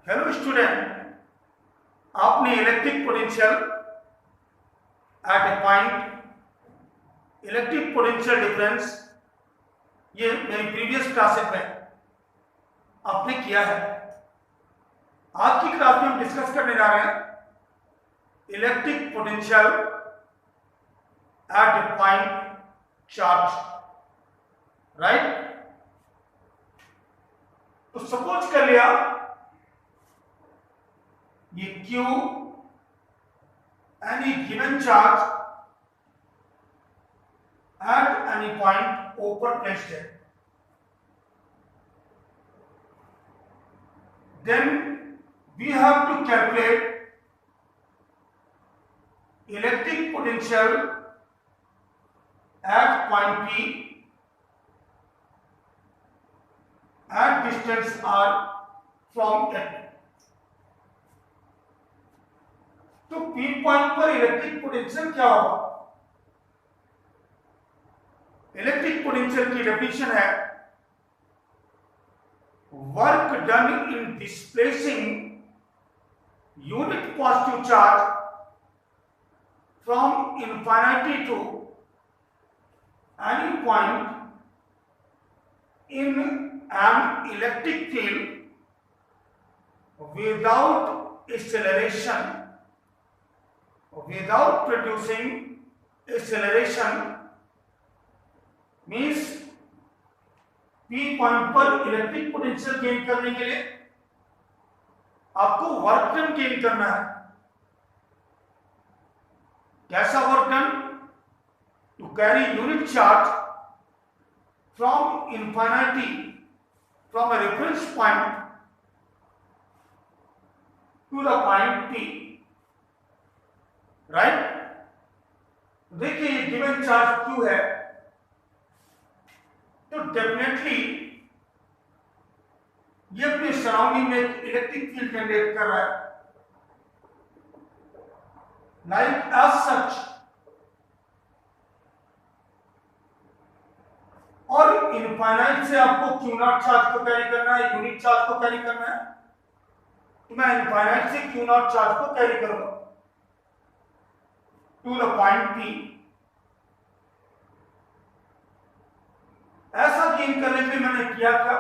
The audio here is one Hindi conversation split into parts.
हेलो स्टूडेंट, आपने इलेक्ट्रिक पोटेंशियल एट ए पॉइंट, इलेक्ट्रिक पोटेंशियल डिफरेंस, ये मेरी प्रीवियस क्लासेस में आपने किया है। आज की क्लास में हम डिस्कस करने जा रहे हैं इलेक्ट्रिक पोटेंशियल एट ए पॉइंट चार्ज, राइट। तो सपोज कर लिया ये Q any given charge at any point O पर placed है, then we have to calculate electric potential at point P at distance R from it। तो P पॉइंट पर इलेक्ट्रिक पोटेंशियल क्या होगा? इलेक्ट्रिक पोटेंशियल की डेफिनेशन है work done in displacing unit positive charge from infinity to any point in an electric field without acceleration, without producing acceleration, means P point पर इलेक्ट्रिक पोटेंशियल गेन करने के लिए आपको वर्क डन गेन करना है। कैसा work done? To carry unit charge from infinity, from a reference point to the point P, right. देखिए ये गिवन चार्ज Q है, तो डेफिनेटली ये अपने सराउंडिंग में एक इलेक्ट्रिक फील्ड जनरेट कर रहा है, लाइक एज सच। और इनफाइनाइट से आपको Q नॉट चार्ज को कैरी करना है, यूनिट चार्ज को कैरी करना है, तो मैं इनफाइनाइट से Q नॉट चार्ज को कैरी करूंगा to the point P। ऐसा गेन करने के लिए मैंने किया क्या?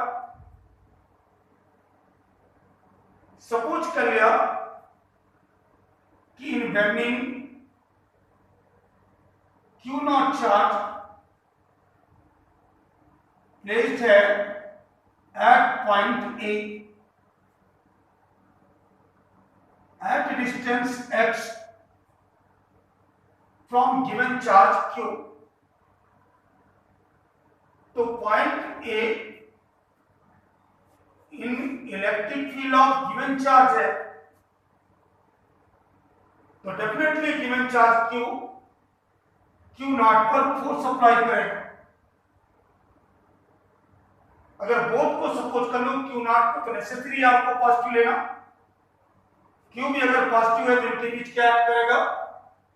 सपोज कर लिया कि in bending Q naught charge placed है at point A at distance x from given charge Q। तो point A in electric field of given charge है, तो definitely given charge Q naught पर फोर्स अप्लाई करेगा। अगर बोथ को सपोज कर लो Q नॉट को, तो नेसेसरी आपको पॉजिटिव लेना। Q भी अगर पॉजिटिव है तो इनके बीच क्या ऐड करेगा?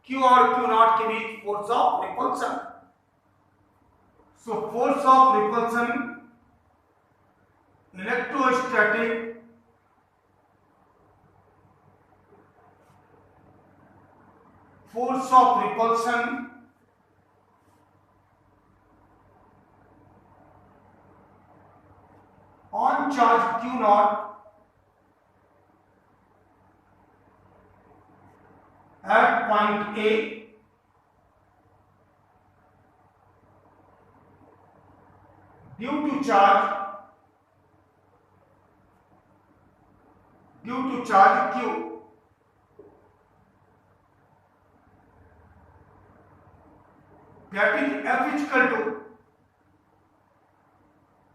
Q और Q नॉट के बीच force of repulsion. So force of repulsion, electrostatic force of repulsion on charge Q naught at point A due to charge Q, that is F is equal to,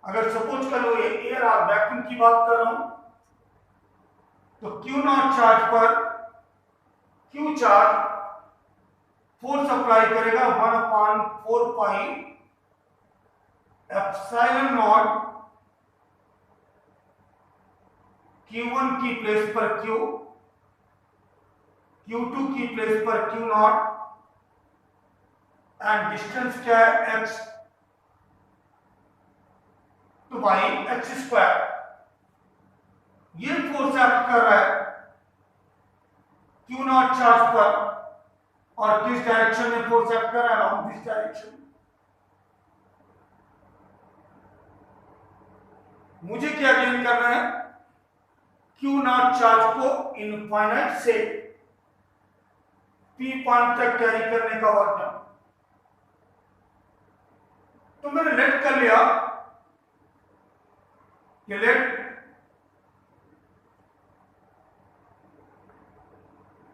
अगर सपोज कर लो ये एयर और वैक्यूम की बात कर रहा हूं, तो Q नॉट चार्ज पर Q चार्ज फोर्स अप्लाई करेगा 1/4 पाई एप्सिलॉन नॉट Q1 की प्लेस पर Q, Q2 की प्लेस पर Q नॉट, एंड डिस्टेंस क्या है x, तो बाई x स्क्वायर। ये फोर्स एक्ट कर रहा है क्यू नॉट चार्ज पर और किस डायरेक्शन में फोर्स एक्ट कर रहा है, along दिस डायरेक्शन। मुझे क्या गेन करना है, क्यू नॉट चार्ज को इनफाइनाइट से पी पॉइंट तक कैरी करने का वर्क डन। तो मैंने लेट कर लिया कि लेट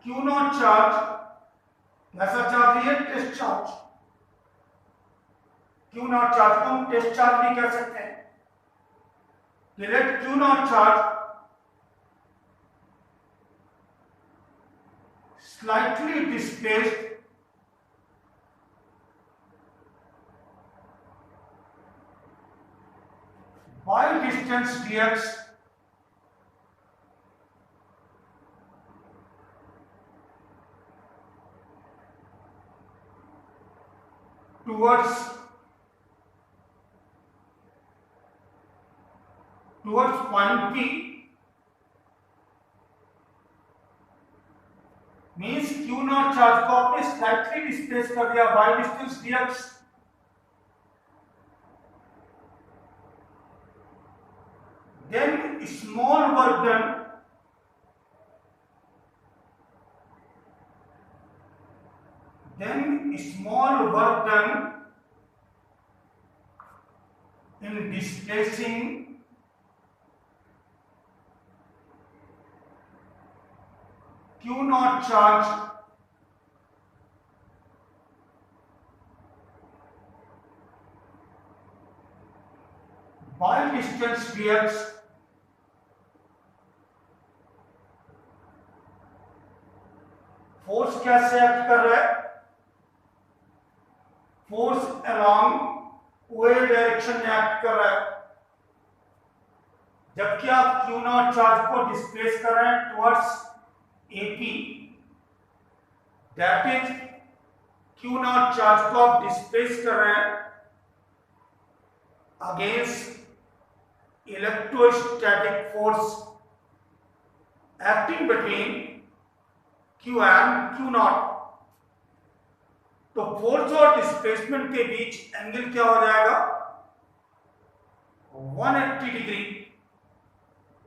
क्यू नॉट चार्ज, कैसा चार्ज है, test charge. Q naught charge को हम टेस्ट चार्ज भी कह सकते हैं। Let Q naught charge slightly displaced by distance dx towards point P, means Q naught charge को आपने स्लाइटली डिस्प्लेस कर दिया by distance dx। Then small work done in displacing Q naught charge by distance dx force कैसे एक्ट कर रहा है, फोर्स अलोंग ओ डायरेक्शन में एक्ट कर रहा है। जबकि आप क्यू नॉट चार्ज को डिस्प्लेस कर रहे हैं towards AP, that is Q naught charge को आप डिस्प्लेस कर रहे हैं against electrostatic force acting between Q and Q not. तो फोर्स और डिस्प्लेसमेंट के बीच एंगल क्या हो जाएगा, 180 डिग्री।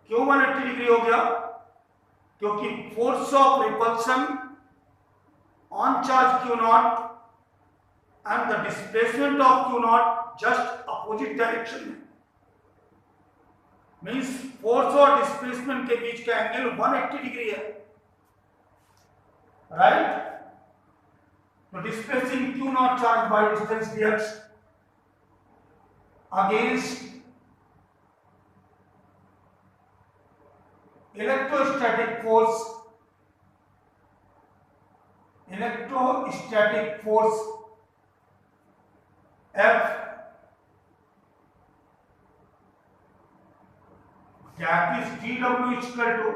क्यों 180 डिग्री हो गया, क्योंकि force of repulsion on charge Q not and the displacement of Q not just opposite direction में, मीन्स फोर्स और डिस्प्लेसमेंट के बीच का एंगल 180 डिग्री है, right. So displacing Q naught charge by distance dx against electrostatic force F, that is dW is equal to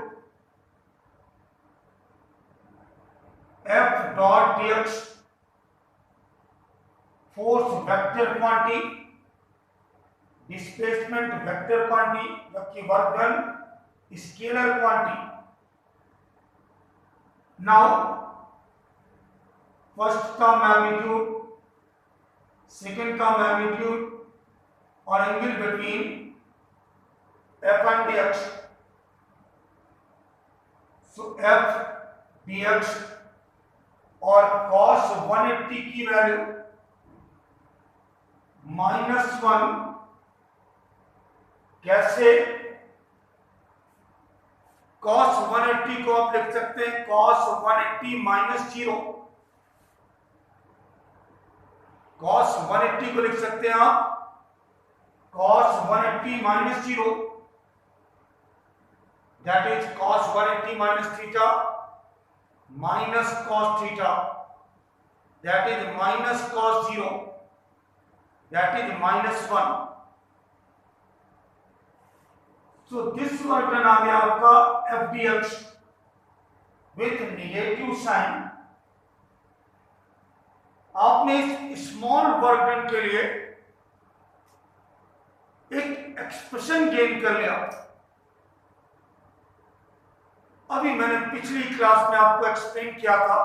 F dot dx, force vector quantity, displacement vector quantity, जबकि work done scalar quantity. Now first का मैग्नीट्यूड, सेकंड का मैग्नीट्यूड और angle between F and dx। So F dx और cos 180 की वैल्यू -1, कैसे, cos 180 को आप लिख सकते हैं cos 180 -0, cos 180 को लिख सकते हैं आप cos 180 -0, that is cos 180 minus theta minus cos theta, that is minus cos 0, that is -1। so this work done आ गया आपका F dx with negative sign। आपने इस स्मॉल वर्क डन के लिए एक एक्सप्रेशन गेन कर लिया अभी मैंने पिछली क्लास में आपको एक्सप्लेन किया था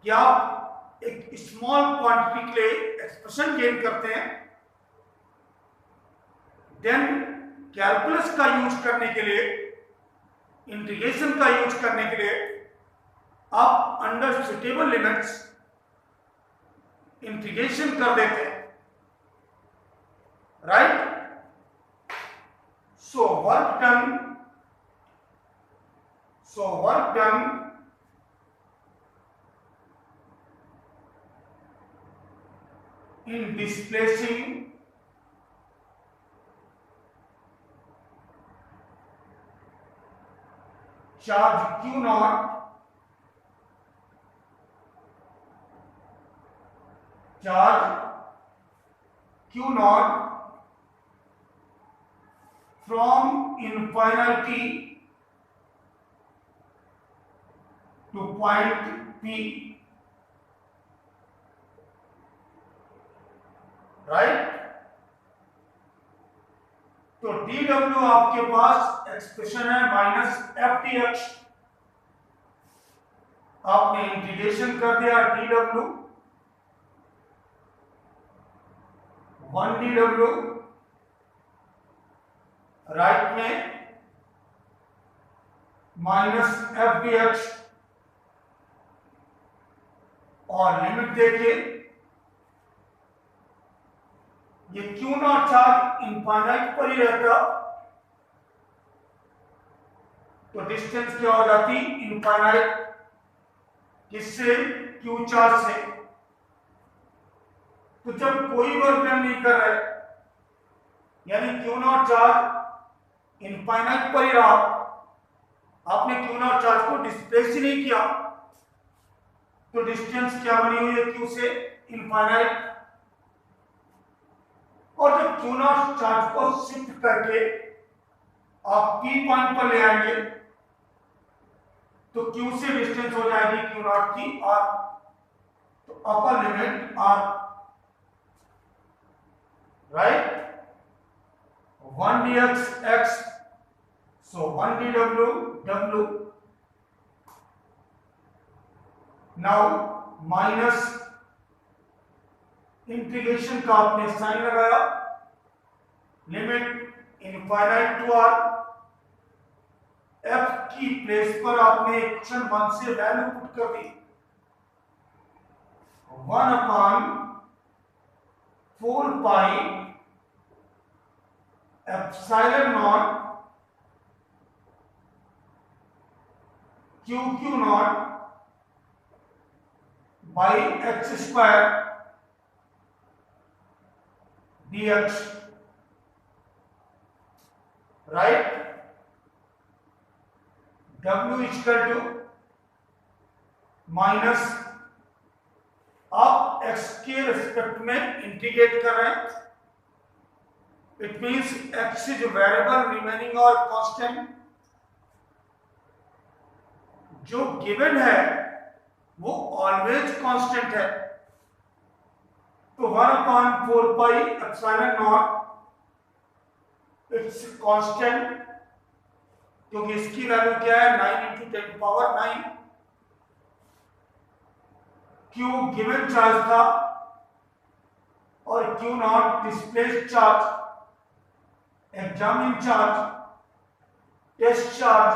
कि आप एक स्मॉल क्वांटिटी के लिए एक्सप्रेशन गेन करते हैं, देन कैलकुलस का यूज करने के लिए, इंटीग्रेशन का यूज करने के लिए आप अंडर सुटेबल लिमिट्स इंटीग्रेशन कर देते हैं, right? So work done in displacing charge Q naught from infinity to point P, right? तो dw आपके पास एक्सप्रेशन है माइनस एफ डी एक्स, आपने इंटीग्रेशन कर दिया dw 1 dw, राइट में माइनस एफ डी एक्स, और लिमिट देखिए, ये क्यू नॉट चार्ज इनफाइनाइट पर ही रहता तो डिस्टेंस क्या हो जाती? इनफाइनाइट। किससे? क्यू चार्ज से। तो जब कोई वर्क डन नहीं कर रहे, यानी क्यू नॉट चार्ज इनफाइनाइट पर ही रहा, आपने क्यू नॉट चार्ज को डिस्प्लेस ही नहीं किया, तो डिस्टेंस क्या बनी हुई है? क्यू से इनफाइनाइट। और जब क्यू नॉट चार्ज को शिफ्ट करके आप पी पॉइंट पर ले आएंगे तो क्यू से डिस्टेंस हो जाएगी क्यू नॉट की आर, तो upper limit R, right? 1 dx x, so 1 dw w, now minus integration का आपने साइन लगाया, limit infinite to R, F की प्लेस पर आपने इक्वेशन 1 से वैल्यू पुट कर दी, 1 upon 4 pi epsilon naught Q naught by X square dx, right? w equal to minus, आप x के रिस्पेक्ट में इंटीग्रेट कर रहे हैं, it means x is variable remaining और कांस्टेंट, जो गिवन है वो ऑलवेज कांस्टेंट है, तो 1/4 pi epsilon not, it's constant, क्योंकि इसकी वैल्यू क्या है? 9 × 10⁹, क्यू गिवन चार्ज था और Q naught displaced charge, examining charge, test charge,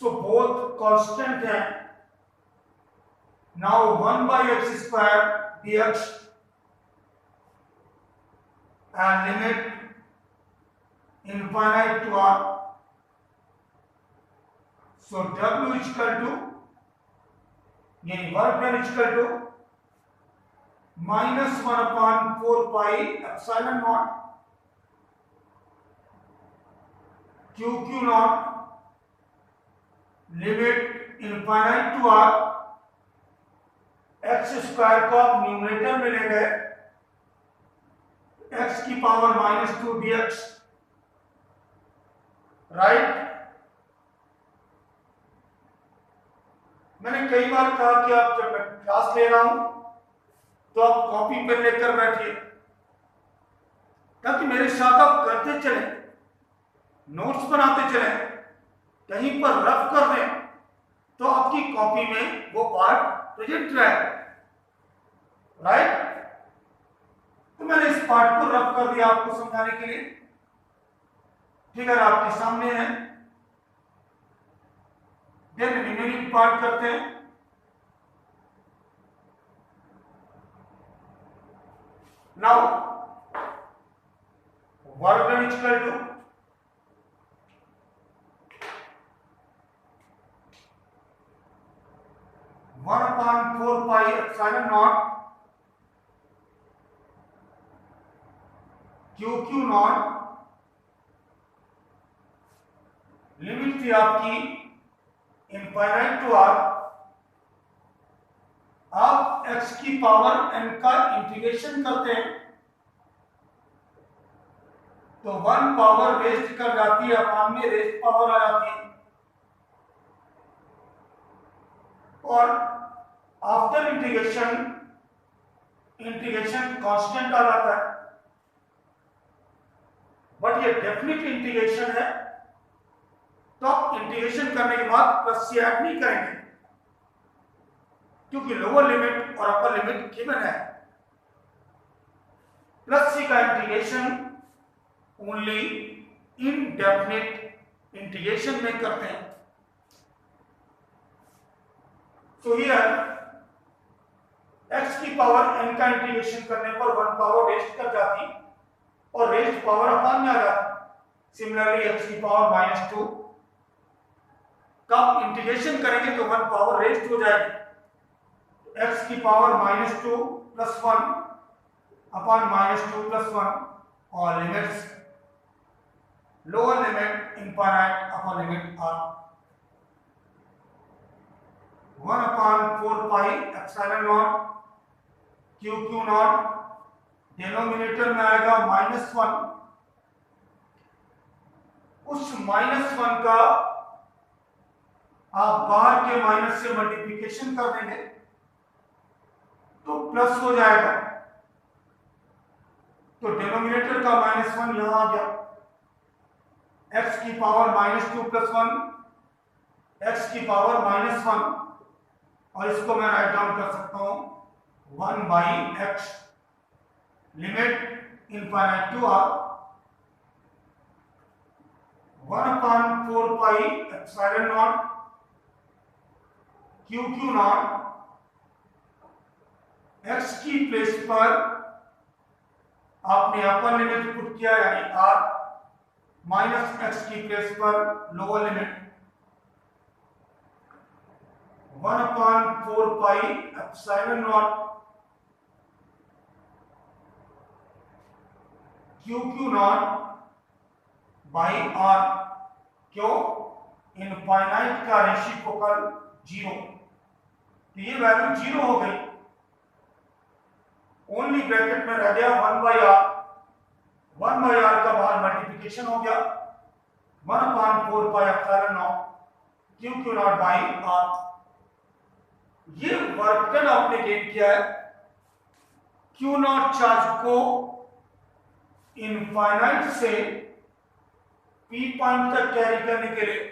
so both constant है। Now 1/x square dx and limit infinite to r, so w is equal to, यानी work done is equal to -1/4 pi epsilon naught Q naught, limit infinite to R, X square को आप न्यूमरेटर में ले गए, एक्स की पावर -2 dx, राइट? मैंने कई बार कहा कि आप जब मैं क्लास ले रहा हूं तो आप कॉपी पेन लेकर बैठिए, ताकि मेरे साथ आप करते चले। नोट्स बनाते चले, कहीं पर रफ कर दें तो आपकी कॉपी में वो पार्ट प्रेजेंट रहे, राइट। तो मैंने इस पार्ट को रफ कर दिया आपको समझाने के लिए। फिगर आपके सामने है। देन रिमेनिंग पार्ट करते हैं। Now work done equal to 1/4 pi epsilon naught QQ naught, limit थी आपकी इनफाइनाइट टू r। आप x की पावर n का इंटीग्रेशन करते हैं तो 1 पावर रेस्ट कर जाती है, अपान में रेस्ट पावर आ जाती है, और आफ्टर इंटीग्रेशन कांस्टेंट आ जाता है। बट ये डेफिनेट इंटीग्रेशन है, तो आप इंटीग्रेशन करने के बाद प्लस से ऐड नहीं करेंगे, क्योंकि लोअर लिमिट और अपर लिमिट गिवन है। प्लस सी का इंटीग्रेशन ओनली इनडेफिनेट इंटीग्रेशन में करते हैं। तो हियर x की पावर n का इंटीग्रेशन करने पर 1 पावर रेस्ट कर जाती और रेस्ट पावर अपान में आ जाती। सिमिलरली x की पावर -2 का इंटीग्रेशन करेंगे तो 1 पावर रेस्ट हो जाएगी। x की पावर -2 प्लस 1 अपॉन -2 प्लस 1, और limits lower limit infinite, upper limit r। 1/4 pi epsilon naught QQ not, denominator में आएगा -1। उस -1 का आप बाहर के माइनस से मल्टीप्लिकेशन कर देंगे तो प्लस हो जाएगा। तो डिनोमिनेटर का -1 यहां आ गया। x की पावर -2 प्लस 1, x की पावर -1, और इसको मैं राइट डाउन कर सकता हूं 1/x, limit infinite to r। 1/4 pi epsilon naught QQ naught, x की प्लेस पर आपने अपर लिमिट पुट किया यानी r, माइनस x की प्लेस पर lower limit 1/4 pi epsilon naught QQ naught by r। क्यों? इनफाइनाइट का रेसिप्रोकल 0, तो ये वैल्यू 0 हो गई। ओनली ब्रैकेट में रह गया 1/r। 1/r का बाहर मल्टीप्लिकेशन हो गया 1/4 pi epsilon naught QQ naught by r। ये वर्क डन आपने गेन किया है। Q नॉट चार्ज को इनफाइनाइट से P पॉइंट तक कैरी करने के लिए,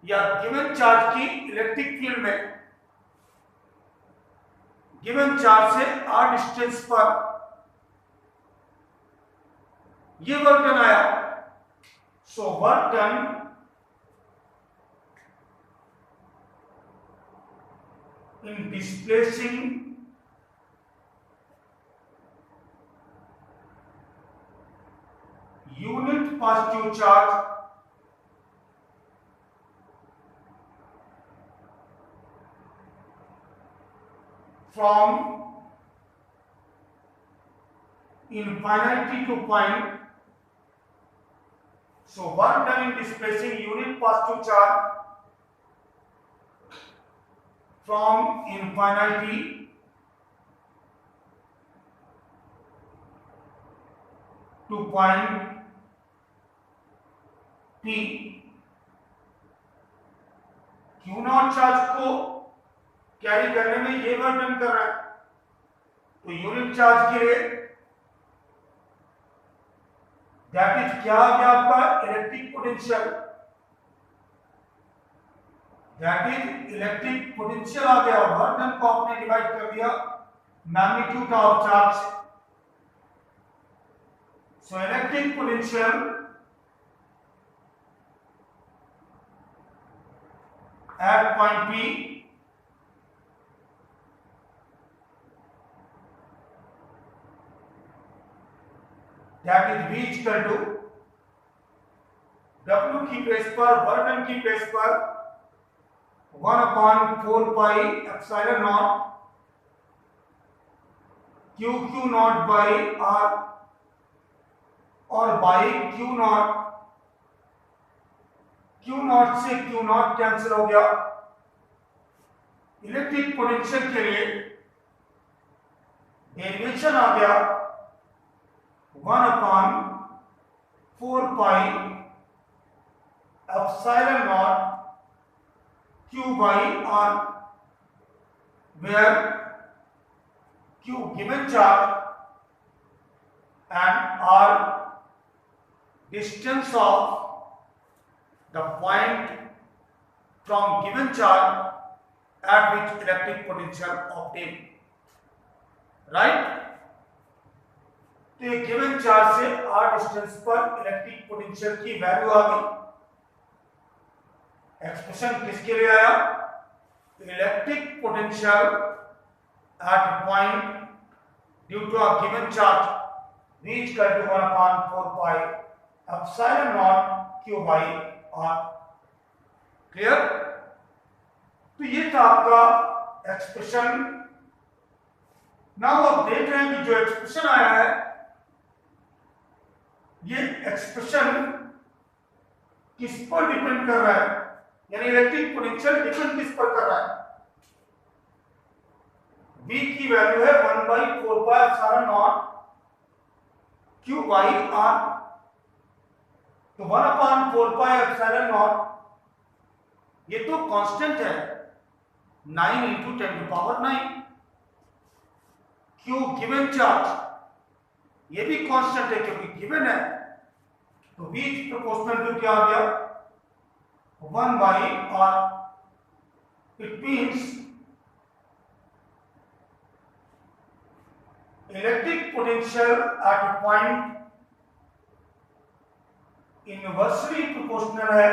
या गिवन चार्ज की इलेक्ट्रिक फील्ड में गिवन चार्ज से r डिस्टेंस पर ये वर्क डन आया। So work done in displacing unit positive charge from infinity to point. So work done in displacing unit positive charge from infinity to point P। Q naught charge को कैरी करने में ये वर्क डन कर रहा है, तो यूनिट चार्ज के लिए दैट इज क्या आ गया आपका electric potential, that is electric potential आ गया। वर्क डन को आपने डिवाइड कर दिया मैग्नीट्यूड ऑफ चार्ज से। So electric potential at point P that is V equal to W की बेस पर वर्क डन की बेस पर 1/4 pi epsilon not Q not by R और बाई Q नॉट से Q नॉट कैंसिल हो गया। इलेक्ट्रिक पोटेंशियल के लिए डेरिवेशन आ गया 1/4 pi epsilon not Q by R, where Q given charge and R distance of the point from given charge at which electric potential obtained, right? तो ये गिवन चार्ज से r डिस्टेंस पर इलेक्ट्रिक पोटेंशियल की वैल्यू आ गई। एक्सप्रेशन किसके लिए आया? Electric potential at point due to a given charge v equal to 1/4 pi epsilon naught q by r। Clear? तो ये था आपका एक्सप्रेशन। नाउ आप देख रहे हैं कि जो एक्सप्रेशन आया है ये एक्सप्रेशन किस पर डिपेंड कर रहा है, यानी इलेक्ट्रिक पोटेंशियल डिपेंड किस पर कर रहा है? V की वैल्यू है 1/4 pi epsilon not Q by R। तो 1/4 पाई एप्सिलॉन नॉट ये तो कांस्टेंट है 9 × 10⁹। Q गिवन चार्ज ये भी कांस्टेंट है क्योंकि गिवन है, तो V प्रोपोर्शनल टू क्या आ गया 1/R। It means electric potential at a point inversely proportional है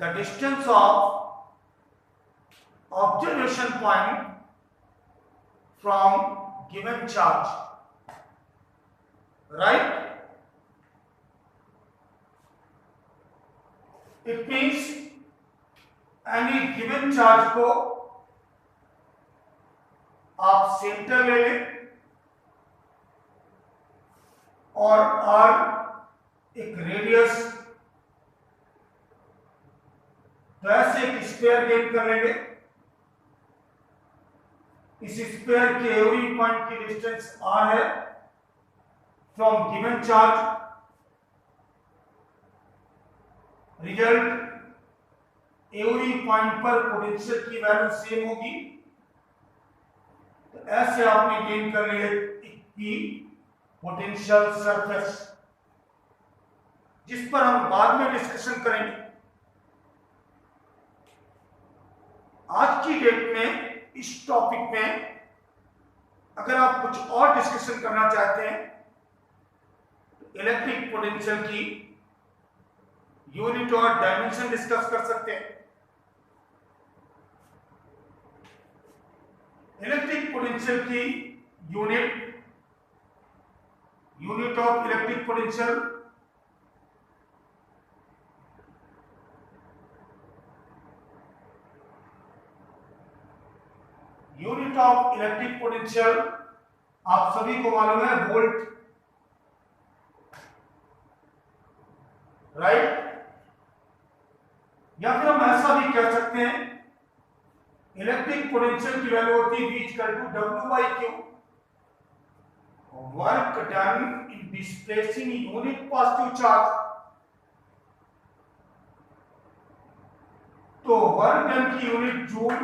the distance of observation point from given charge, right? It means any given charge को आप सेंटर ले लें और R एक रेडियस, तो ऐसे एक स्क्वायर गेन कर लेंगे। इस स्क्वायर के एवरी पॉइंट की डिस्टेंस r है from given charge. Result every point पर पोटेंशियल की वैल्यू सेम होगी। तो ऐसे आपने गेन कर लिए की पोटेंशियल सरफेस, जिस पर हम बाद में डिस्कशन करेंगे। आज की डेट में इस टॉपिक में अगर आप कुछ और डिस्कशन करना चाहते हैं तो इलेक्ट्रिक पोटेंशियल की यूनिट और डायमेंशन डिस्कस कर सकते हैं। इलेक्ट्रिक पोटेंशियल की unit of electric potential unit of electric potential आप सभी को मालूम है वोल्ट, राइट? या फिर हम ऐसा भी कह सकते हैं इलेक्ट्रिक पोटेंशियल की वैल्यू होती है V equal to W/Q, work done in displacing unit positive charge. तो वर्क डन की यूनिट जूल,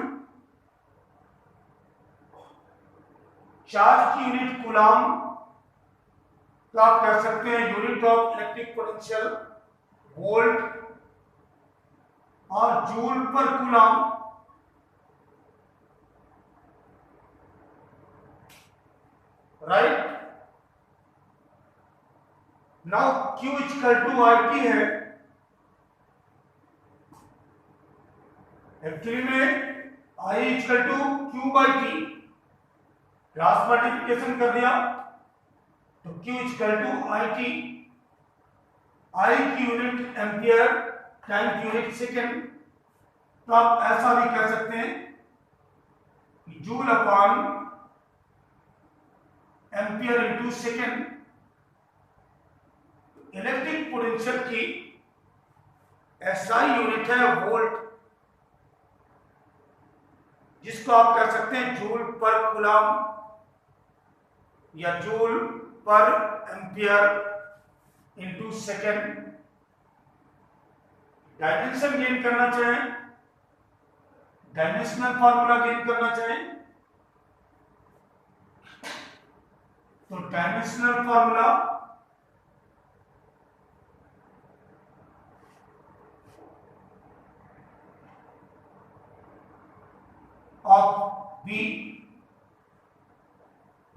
चार्ज की यूनिट कूलम तो आप कह सकते हैं unit of electric potential volt और जूल पर coulomb. Right, now Q equal to IT है। एक्चुअली में I equal to Q by T, cross multiplication कर दिया तो Q equal to IT। I की यूनिट एम्पियर, टाइम की यूनिट सेकेंड। तो आप ऐसा भी कह सकते हैं कि joule upon ampere into second. Electric potential की SI यूनिट है वोल्ट, जिसको आप कह सकते हैं जूल पर कूलम या जूल पर ampere into second. Dimension gain करना चाहें, डायमेंशनल फार्मूला गेन करना चाहें तो dimensional formula of V,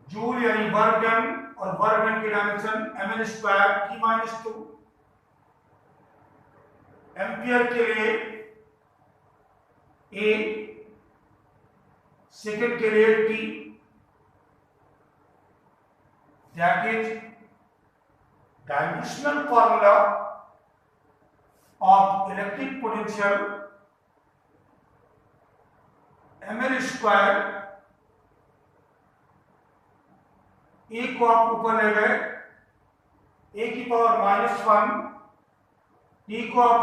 joule यानी वर्क डन, और वर्क डन की dimension ml square T minus 2। Ampere के लिए A, सेकेंड के लिए T, that is dimensional formula of electric potential ml square. A को आप ऊपर ले गए, A की पावर -1, T को आप